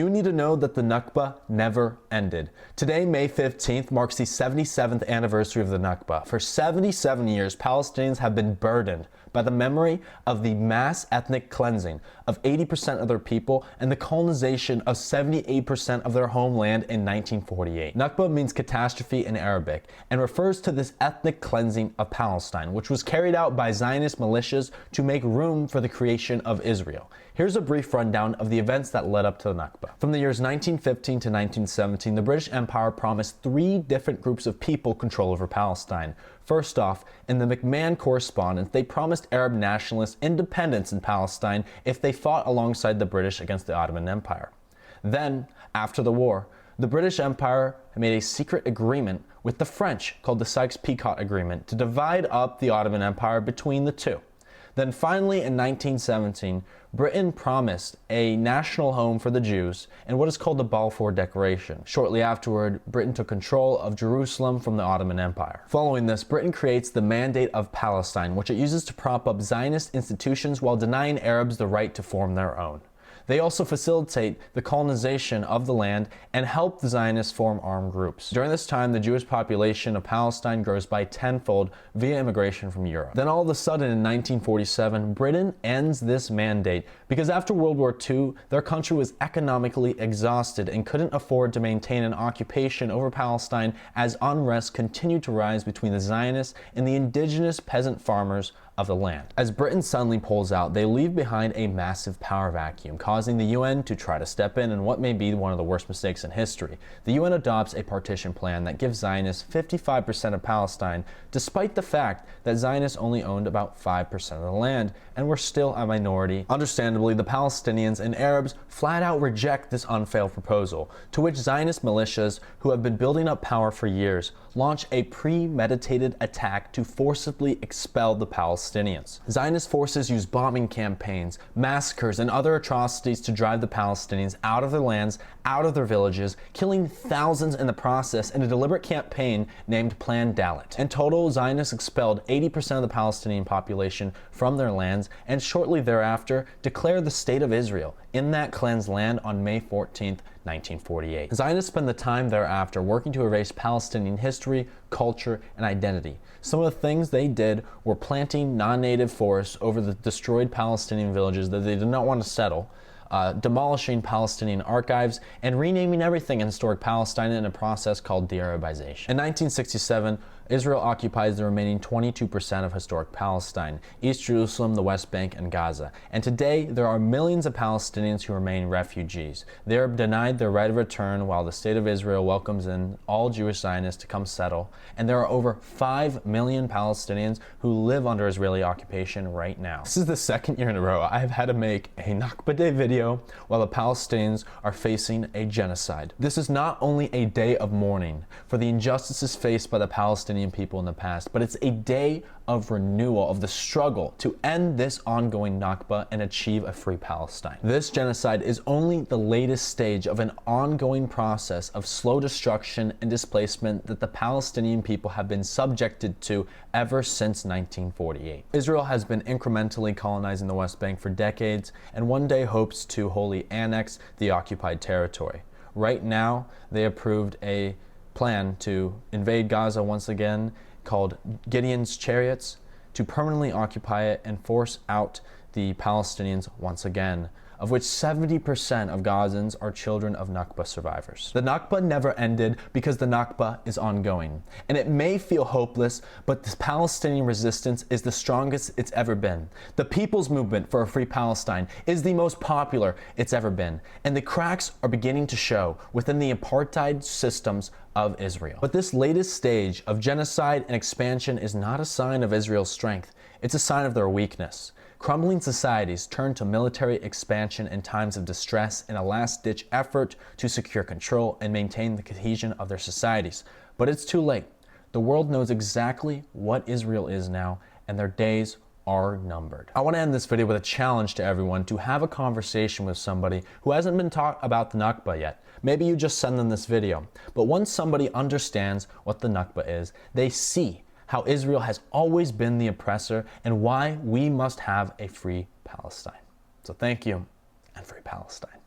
You need to know that the Nakba never ended. Today, May 15th, marks the 77th anniversary of the Nakba. For 77 years, Palestinians have been burdened by the memory of the mass ethnic cleansing of 80% of their people and the colonization of 78% of their homeland in 1948. Nakba means catastrophe in Arabic and refers to this ethnic cleansing of Palestine, which was carried out by Zionist militias to make room for the creation of Israel. Here's a brief rundown of the events that led up to the Nakba. From the years 1915 to 1917, the British Empire promised three different groups of people control over Palestine. First off, in the McMahon Correspondence, they promised Arab nationalists independence in Palestine if they fought alongside the British against the Ottoman Empire. Then, after the war, the British Empire made a secret agreement with the French called the Sykes-Picot Agreement to divide up the Ottoman Empire between the two. Then finally, in 1917, Britain promised a national home for the Jews in what is called the Balfour Declaration. Shortly afterward, Britain took control of Jerusalem from the Ottoman Empire. Following this, Britain creates the Mandate of Palestine, which it uses to prop up Zionist institutions while denying Arabs the right to form their own. They also facilitate the colonization of the land and help the Zionists form armed groups. During this time, the Jewish population of Palestine grows by tenfold via immigration from Europe. Then all of a sudden in 1947, Britain ends this mandate because after World War II, their country was economically exhausted and couldn't afford to maintain an occupation over Palestine as unrest continued to rise between the Zionists and the indigenous peasant farmers of the land. As Britain suddenly pulls out, they leave behind a massive power vacuum, causing the UN to try to step in what may be one of the worst mistakes in history. The UN adopts a partition plan that gives Zionists 55% of Palestine, despite the fact that Zionists only owned about 5% of the land and were still a minority. Understandably, the Palestinians and Arabs flat out reject this unfair proposal, to which Zionist militias, who have been building up power for years, launch a premeditated attack to forcibly expel the Palestinians. Zionist forces use bombing campaigns, massacres, and other atrocities to drive the Palestinians out of their lands, out of their villages, killing thousands in the process in a deliberate campaign named Plan Dalit. In total, Zionists expelled 80% of the Palestinian population from their lands and shortly thereafter declared the State of Israel in that cleansed land on May 14th, 1948. Zionists spend the time thereafter working to erase Palestinian history, culture, and identity. Some of the things they did were planting non-native forests over the destroyed Palestinian villages that they did not want to settle, demolishing Palestinian archives, and renaming everything in historic Palestine in a process called de-Arabization. In 1967, Israel occupies the remaining 22% of historic Palestine, East Jerusalem, the West Bank, and Gaza. And today, there are millions of Palestinians who remain refugees. They are denied their right of return while the State of Israel welcomes in all Jewish Zionists to come settle. And there are over 5 million Palestinians who live under Israeli occupation right now. This is the second year in a row I have had to make a Nakba Day video while the Palestinians are facing a genocide. This is not only a day of mourning for the injustices faced by the Palestinian people in the past, but it's a day of renewal of the struggle to end this ongoing Nakba and achieve a free Palestine. This genocide is only the latest stage of an ongoing process of slow destruction and displacement that the Palestinian people have been subjected to ever since 1948. Israel has been incrementally colonizing the West Bank for decades and one day hopes to wholly annex the occupied territory. Right now, they approved a plan to invade Gaza once again, called Gideon's Chariots, to permanently occupy it and force out the Palestinians once again, of which 70% of Gazans are children of Nakba survivors. The Nakba never ended because the Nakba is ongoing. And it may feel hopeless, but the Palestinian resistance is the strongest it's ever been. The People's Movement for a Free Palestine is the most popular it's ever been. And the cracks are beginning to show within the apartheid systems of Israel. But this latest stage of genocide and expansion is not a sign of Israel's strength. It's a sign of their weakness. Crumbling societies turn to military expansion in times of distress in a last-ditch effort to secure control and maintain the cohesion of their societies. But it's too late. The world knows exactly what Israel is now, and their days are numbered. I want to end this video with a challenge to everyone to have a conversation with somebody who hasn't been taught about the Nakba yet. Maybe you just send them this video. But once somebody understands what the Nakba is, they see how Israel has always been the oppressor and why we must have a free Palestine. So thank you, and free Palestine.